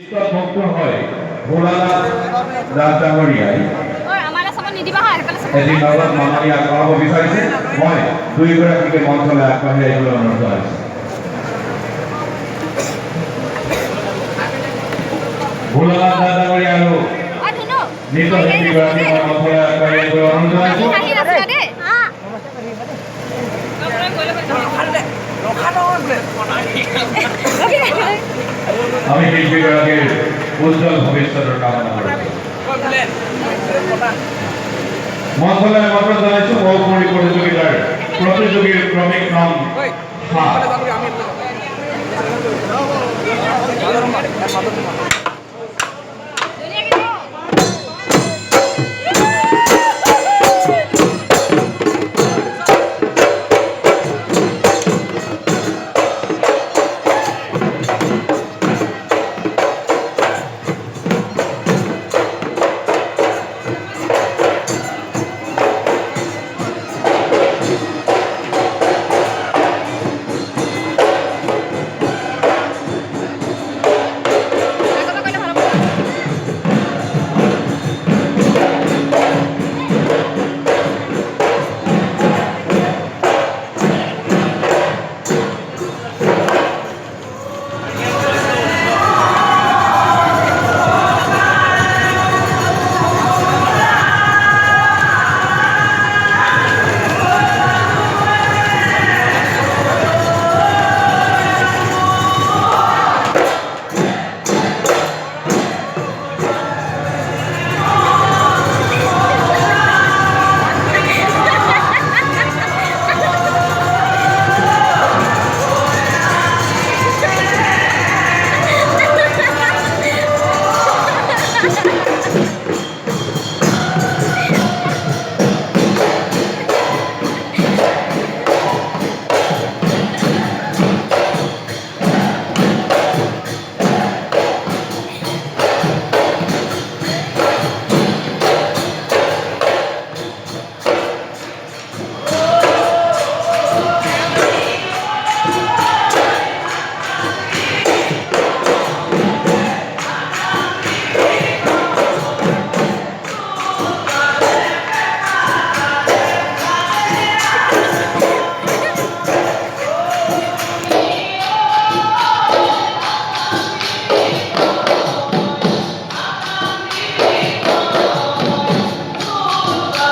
ভক্ত হয় ভোলানাথ দাস ডাঙৰীয়াই এটি নগদ মাননি আগবঢ়াব বিচাৰিছে। মই দুয়োগৰাকীকে মঞ্চলৈ আগবাঢ়ি আহিবলৈ অনুৰোধ জনাইছোঁ। ভোলানাথ দাস ডাঙৰীয়া আৰু নৃত্যশিল্পীগৰাকী মই মঞ্চলৈ আগবাঢ়ি আহিবলৈ অনুৰোধ জনাইছোঁ। আমি শিল্পীগৰাকীৰ উজ্জ্বল ভৱিষ্যতৰ কামনা কৰিছোঁ। মঞ্চলৈ আমন্ত্ৰণ জনাইছোঁ মৌকুঁৱৰী প্ৰতিযোগিতাৰ প্ৰতিযোগীৰ ক্ৰমিক নাম 7।